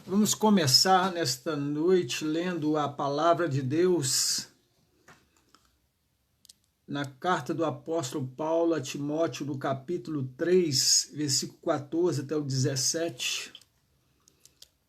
Vamos começar nesta noite lendo a palavra de Deus na carta do apóstolo Paulo a Timóteo, no capítulo 3, versículo 14 até o 17.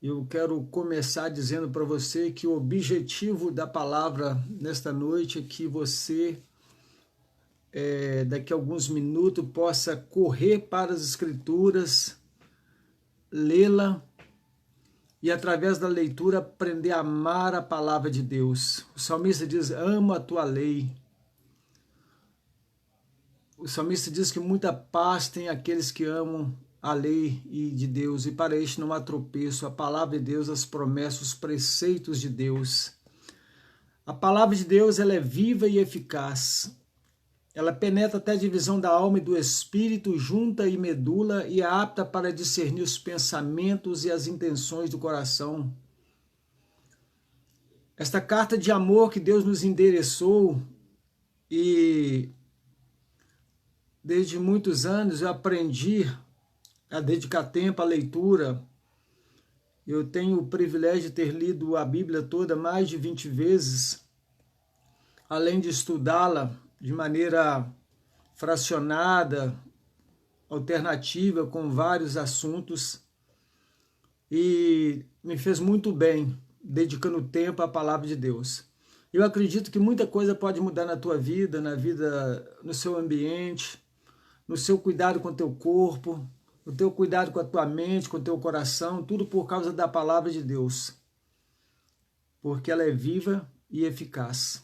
Eu quero começar dizendo para você que o objetivo da palavra nesta noite é que você, daqui a alguns minutos, possa correr para as Escrituras, lê-la, e através da leitura aprender a amar a palavra de Deus. O salmista diz, amo a tua lei. O salmista diz que muita paz tem aqueles que amam a lei de Deus, e para este não há tropeço. A palavra de Deus, as promessas, os preceitos de Deus. A palavra de Deus, ela é viva e eficaz. Ela penetra até a divisão da alma e do espírito, junta e medula, e é apta para discernir os pensamentos e as intenções do coração. Esta carta de amor que Deus nos endereçou, e desde muitos anos eu aprendi a dedicar tempo à leitura. Eu tenho o privilégio de ter lido a Bíblia toda mais de 20 vezes, além de estudá-la de maneira fracionada, alternativa, com vários assuntos, e me fez muito bem, dedicando tempo à palavra de Deus. Eu acredito que muita coisa pode mudar na tua vida, no seu ambiente, no seu cuidado com o teu corpo, no teu cuidado com a tua mente, com o teu coração, tudo por causa da palavra de Deus, porque ela é viva e eficaz.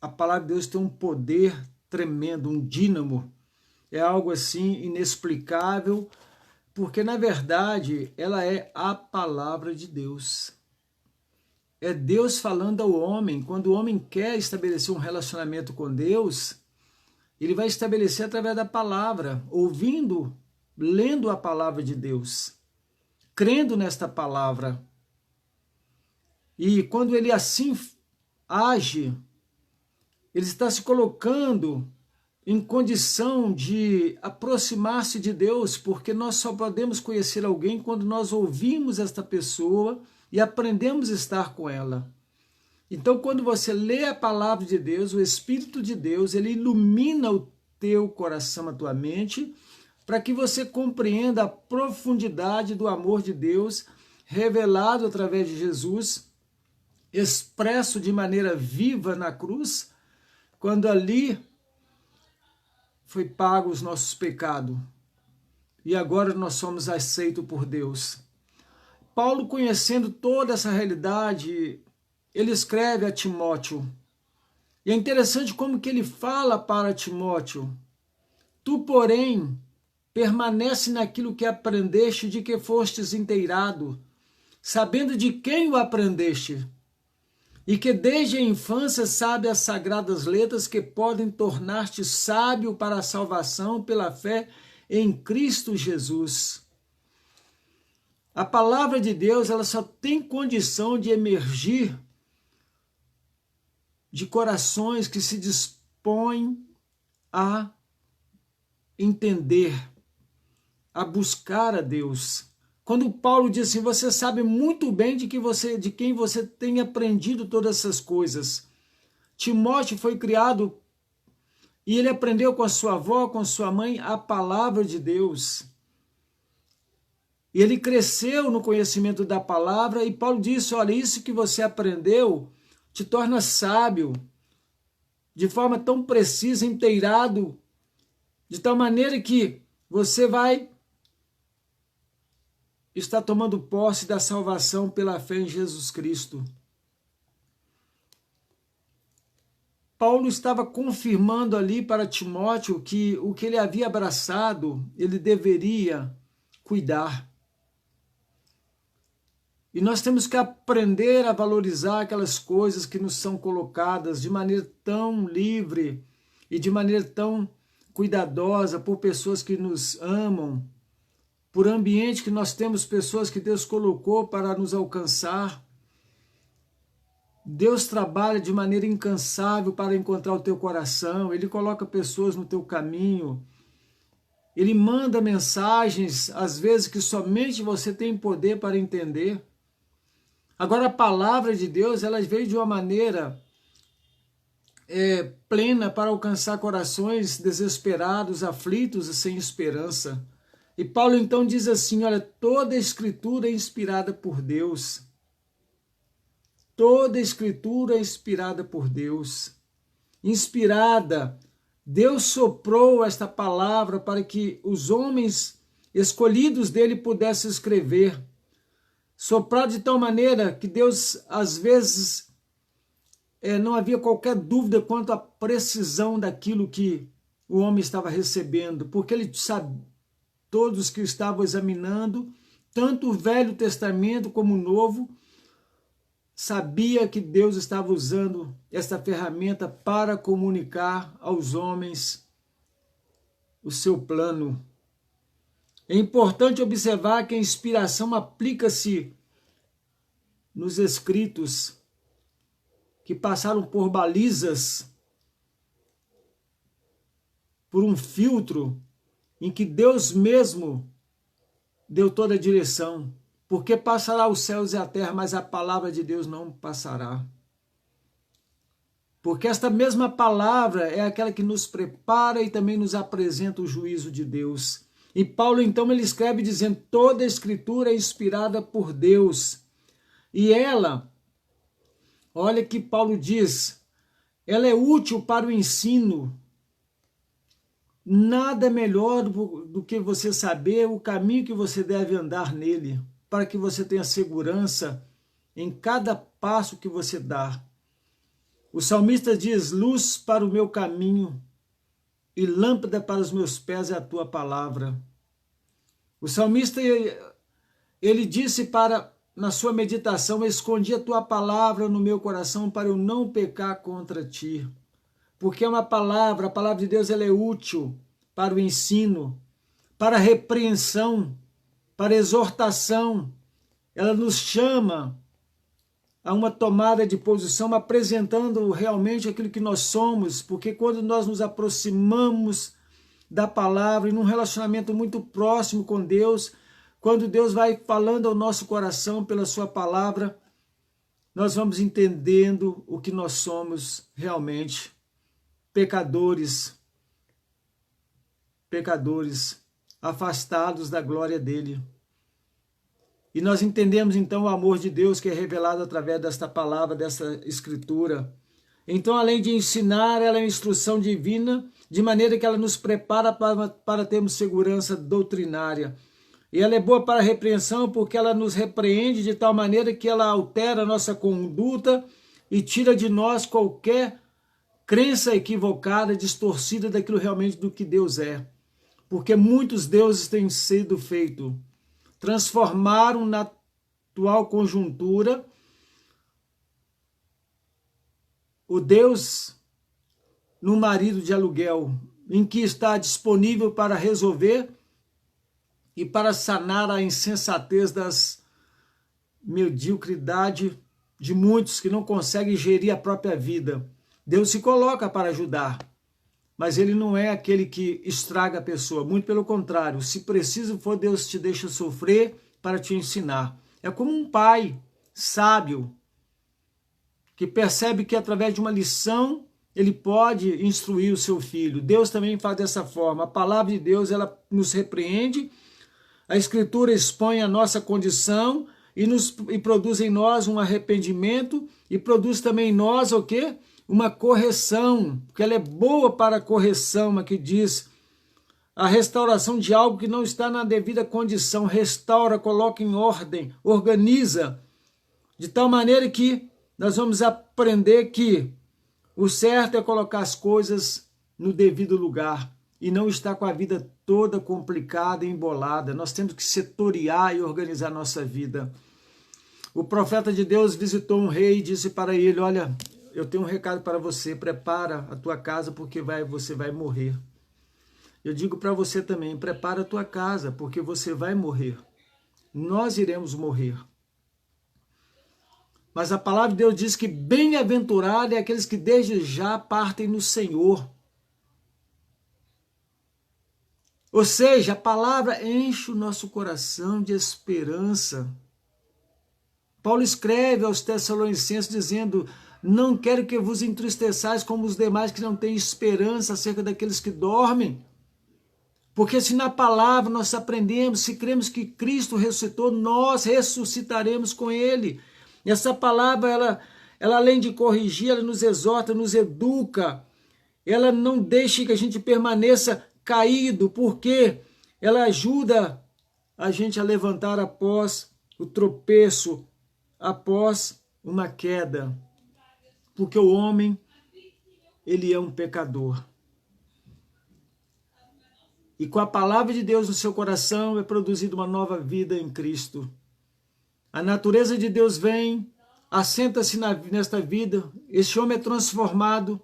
A palavra de Deus tem um poder tremendo, um dínamo, é algo assim inexplicável, porque na verdade ela é a palavra de Deus. É Deus falando ao homem. Quando o homem quer estabelecer um relacionamento com Deus, ele vai estabelecer através da palavra, ouvindo, lendo a palavra de Deus, crendo nesta palavra. E quando ele assim age, ele está se colocando em condição de aproximar-se de Deus, porque nós só podemos conhecer alguém quando nós ouvimos esta pessoa e aprendemos a estar com ela. Então, quando você lê a palavra de Deus, o Espírito de Deus, ele ilumina o teu coração, a tua mente, para que você compreenda a profundidade do amor de Deus, revelado através de Jesus, expresso de maneira viva na cruz, quando ali foi pago os nossos pecados, e agora nós somos aceitos por Deus. Paulo, conhecendo toda essa realidade, ele escreve a Timóteo, e é interessante como que ele fala para Timóteo, tu, porém, permanece naquilo que aprendeste, de que fostes inteirado, sabendo de quem o aprendeste, e que desde a infância sabe as sagradas letras que podem tornar-te sábio para a salvação pela fé em Cristo Jesus. A palavra de Deus, ela só tem condição de emergir de corações que se dispõem a entender, a buscar a Deus. Quando Paulo diz assim, você sabe muito bem de quem você tem aprendido todas essas coisas. Timóteo foi criado e ele aprendeu com a sua avó, com a sua mãe, a palavra de Deus. E ele cresceu no conhecimento da palavra, e Paulo disse, olha, isso que você aprendeu te torna sábio, de forma tão precisa, inteirado, de tal maneira que você vai está tomando posse da salvação pela fé em Jesus Cristo. Paulo estava confirmando ali para Timóteo que o que ele havia abraçado, ele deveria cuidar. E nós temos que aprender a valorizar aquelas coisas que nos são colocadas de maneira tão livre e de maneira tão cuidadosa por pessoas que nos amam, por ambiente que nós temos pessoas que Deus colocou para nos alcançar. Deus trabalha de maneira incansável para encontrar o teu coração, Ele coloca pessoas no teu caminho, Ele manda mensagens, às vezes que somente você tem poder para entender. Agora, a palavra de Deus, ela veio de uma maneira plena para alcançar corações desesperados, aflitos e sem esperança. E Paulo então diz assim, olha, toda a escritura é inspirada por Deus. Toda a escritura é inspirada por Deus. Inspirada, Deus soprou esta palavra para que os homens escolhidos dele pudessem escrever. Soprado de tal maneira que Deus, às vezes, não havia qualquer dúvida quanto à precisão daquilo que o homem estava recebendo, porque ele sabe, todos que estavam examinando, tanto o Velho Testamento como o Novo, sabia que Deus estava usando esta ferramenta para comunicar aos homens o seu plano. É importante observar que a inspiração aplica-se nos escritos que passaram por balizas, por um filtro em que Deus mesmo deu toda a direção. Porque passará os céus e a terra, mas a palavra de Deus não passará. Porque esta mesma palavra é aquela que nos prepara e também nos apresenta o juízo de Deus. E Paulo, então, ele escreve dizendo, toda a escritura é inspirada por Deus. E ela, olha que Paulo diz, ela é útil para o ensino. Nada melhor do que você saber o caminho que você deve andar nele, para que você tenha segurança em cada passo que você dá. O salmista diz, luz para o meu caminho e lâmpada para os meus pés é a tua palavra. O salmista, ele disse na sua meditação, escondi a tua palavra no meu coração para eu não pecar contra ti. Porque é uma palavra, a palavra de Deus, ela é útil para o ensino, para a repreensão, para a exortação. Ela nos chama a uma tomada de posição, apresentando realmente aquilo que nós somos, porque quando nós nos aproximamos da palavra, e num relacionamento muito próximo com Deus, quando Deus vai falando ao nosso coração pela sua palavra, nós vamos entendendo o que nós somos realmente, pecadores, afastados da glória dele. E nós entendemos então o amor de Deus que é revelado através desta palavra, dessa escritura. Então, além de ensinar, ela é uma instrução divina, de maneira que ela nos prepara para termos segurança doutrinária. E ela é boa para a repreensão, porque ela nos repreende de tal maneira que ela altera a nossa conduta e tira de nós qualquer crença equivocada, distorcida daquilo realmente do que Deus é. Porque muitos deuses têm sido feitos. Transformaram na atual conjuntura o Deus no marido de aluguel, em que está disponível para resolver e para sanar a insensatez das mediocridade de muitos que não conseguem gerir a própria vida. Deus se coloca para ajudar, mas ele não é aquele que estraga a pessoa, muito pelo contrário, se preciso for, Deus te deixa sofrer para te ensinar. É como um pai sábio, que percebe que através de uma lição, ele pode instruir o seu filho. Deus também faz dessa forma. A palavra de Deus, ela nos repreende, a Escritura expõe a nossa condição e produz em nós um arrependimento e produz também em nós o quê? Uma correção, porque ela é boa para a correção, aqui diz, a restauração de algo que não está na devida condição, restaura, coloca em ordem, organiza, de tal maneira que nós vamos aprender que o certo é colocar as coisas no devido lugar e não estar com a vida toda complicada e embolada. Nós temos que setoriar e organizar nossa vida. O profeta de Deus visitou um rei e disse para ele, olha, eu tenho um recado para você, prepara a tua casa porque você vai morrer. Eu digo para você também, prepara a tua casa porque você vai morrer. Nós iremos morrer. Mas a palavra de Deus diz que bem-aventurado é aqueles que desde já partem no Senhor. Ou seja, a palavra enche o nosso coração de esperança. Paulo escreve aos Tessalonicenses dizendo: não quero que vos entristeçais como os demais que não têm esperança acerca daqueles que dormem. Porque se na palavra nós aprendemos, se cremos que Cristo ressuscitou, nós ressuscitaremos com Ele. E essa palavra, ela além de corrigir, ela nos exorta, nos educa. Ela não deixa que a gente permaneça caído, porque ela ajuda a gente a levantar após o tropeço, após uma queda. Porque o homem, ele é um pecador. E com a palavra de Deus no seu coração é produzida uma nova vida em Cristo. A natureza de Deus vem, assenta-se nesta vida, este homem é transformado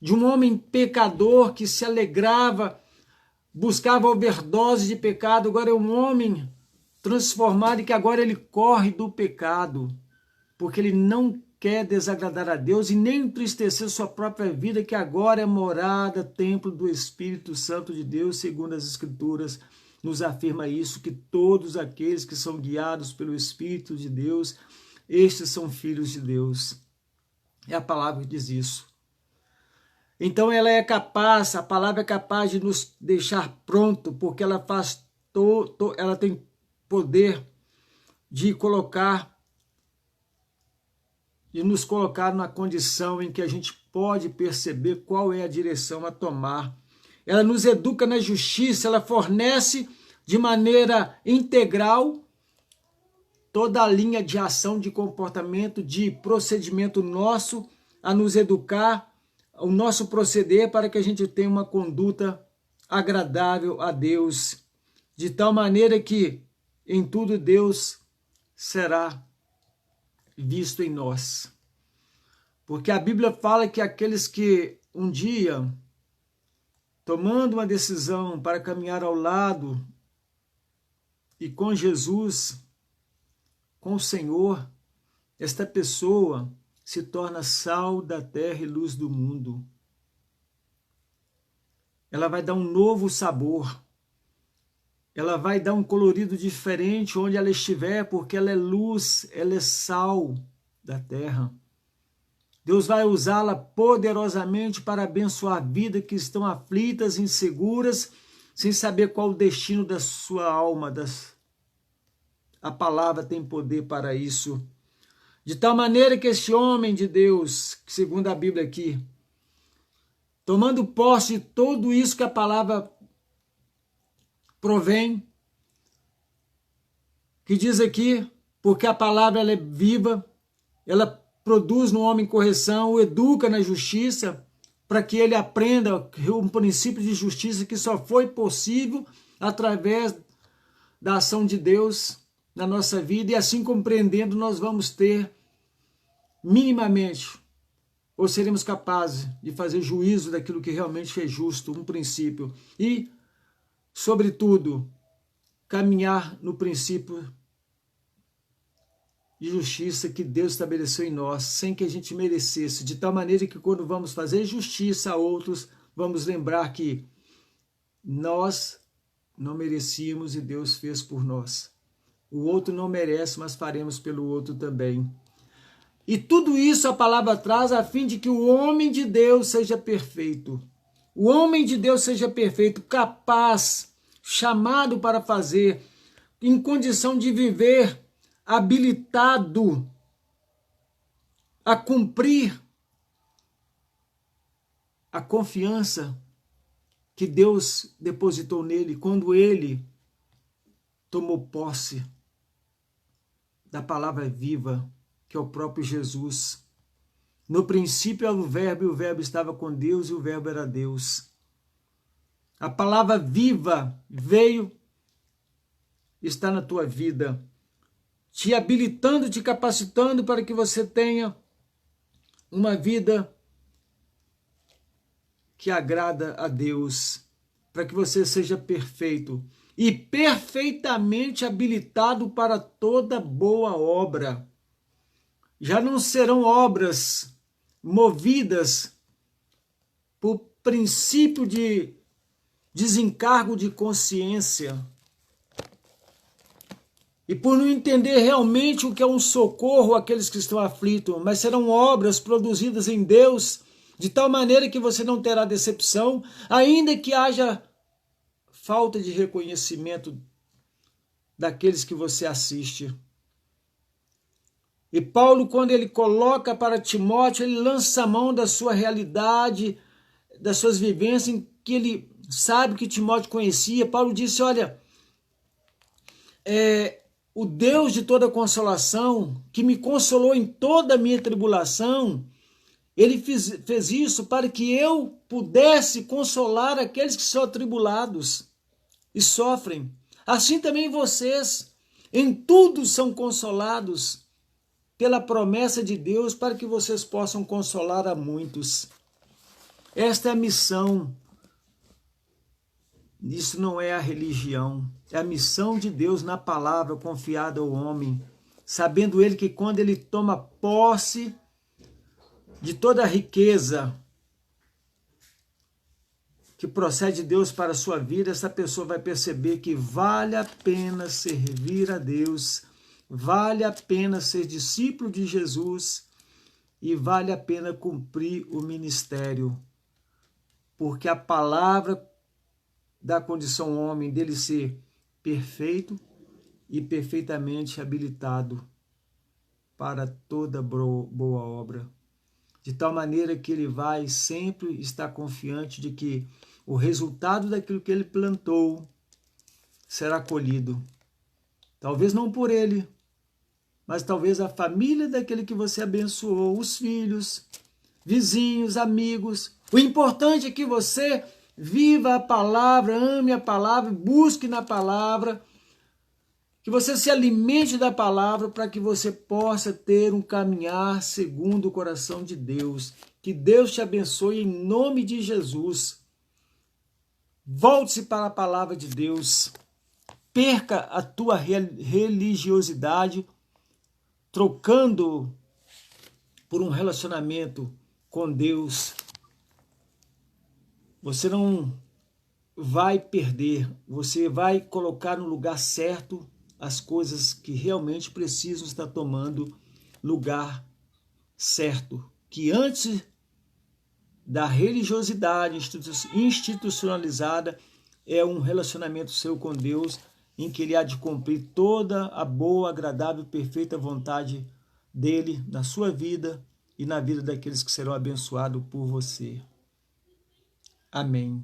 de um homem pecador que se alegrava, buscava overdose de pecado, agora é um homem transformado e que agora ele corre do pecado, porque ele não quer desagradar a Deus e nem entristecer sua própria vida, que agora é morada, templo do Espírito Santo de Deus, segundo as Escrituras nos afirma isso, que todos aqueles que são guiados pelo Espírito de Deus, estes são filhos de Deus. É a palavra que diz isso. Então ela é capaz, a palavra é capaz de nos deixar pronto, porque ela faz ela tem poder de nos colocar na condição em que a gente pode perceber qual é a direção a tomar. Ela nos educa na justiça, ela fornece de maneira integral toda a linha de ação, de comportamento, de procedimento nosso, a nos educar, o nosso proceder para que a gente tenha uma conduta agradável a Deus, de tal maneira que em tudo Deus será visto em nós. Porque a Bíblia fala que aqueles que um dia, tomando uma decisão para caminhar ao lado e com Jesus, com o Senhor, esta pessoa se torna sal da terra e luz do mundo. Ela vai dar um novo sabor. Ela vai dar um colorido diferente onde ela estiver, porque ela é luz, ela é sal da terra. Deus vai usá-la poderosamente para abençoar vidas que estão aflitas, inseguras, sem saber qual o destino da sua alma. A palavra tem poder para isso. De tal maneira que este homem de Deus, segundo a Bíblia aqui, tomando posse de tudo isso que a palavra provém, que diz aqui, porque a palavra ela é viva, ela produz no homem correção, o educa na justiça, para que ele aprenda um princípio de justiça que só foi possível através da ação de Deus na nossa vida, e assim compreendendo nós vamos ter minimamente, ou seremos capazes de fazer juízo daquilo que realmente é justo, um princípio, e sobretudo caminhar no princípio de justiça que Deus estabeleceu em nós, sem que a gente merecesse, de tal maneira que quando vamos fazer justiça a outros, vamos lembrar que nós não merecíamos e Deus fez por nós. O outro não merece, mas faremos pelo outro também. E tudo isso a palavra traz a fim de que o homem de Deus seja perfeito. O homem de Deus seja perfeito, capaz, chamado para fazer, em condição de viver, habilitado a cumprir a confiança que Deus depositou nele quando ele tomou posse da palavra viva, que é o próprio Jesus. No princípio era o Verbo, e o Verbo estava com Deus, e o Verbo era Deus. A palavra viva veio, está na tua vida, te habilitando, te capacitando para que você tenha uma vida que agrada a Deus, para que você seja perfeito e perfeitamente habilitado para toda boa obra. Já não serão obras movidas por princípio de desencargo de consciência e por não entender realmente o que é um socorro àqueles que estão aflitos, mas serão obras produzidas em Deus, de tal maneira que você não terá decepção, ainda que haja falta de reconhecimento daqueles que você assiste. E Paulo, quando ele coloca para Timóteo, ele lança a mão da sua realidade, das suas vivências, em que ele sabe que Timóteo conhecia. Paulo disse, olha, o Deus de toda consolação, que me consolou em toda a minha tribulação, ele fez isso para que eu pudesse consolar aqueles que são atribulados e sofrem. Assim também vocês, em tudo são consolados pela promessa de Deus, para que vocês possam consolar a muitos. Esta é a missão. Isso não é a religião. É a missão de Deus na palavra confiada ao homem, sabendo ele que quando ele toma posse de toda a riqueza que procede de Deus para a sua vida, essa pessoa vai perceber que vale a pena servir a Deus, vale a pena ser discípulo de Jesus e vale a pena cumprir o ministério, porque a palavra da condição homem dele ser perfeito e perfeitamente habilitado para toda boa obra, de tal maneira que ele vai sempre estar confiante de que o resultado daquilo que ele plantou será colhido. Talvez não por ele, mas talvez a família daquele que você abençoou, os filhos, vizinhos, amigos. O importante é que você viva a palavra, ame a palavra, busque na palavra, que você se alimente da palavra para que você possa ter um caminhar segundo o coração de Deus. Que Deus te abençoe em nome de Jesus. Volte-se para a palavra de Deus. Perca a tua religiosidade, trocando por um relacionamento com Deus. Você não vai perder, você vai colocar no lugar certo as coisas que realmente precisam estar tomando lugar certo, que antes da religiosidade institucionalizada é um relacionamento seu com Deus, em que ele há de cumprir toda a boa, agradável, perfeita vontade dele na sua vida e na vida daqueles que serão abençoados por você. Amém.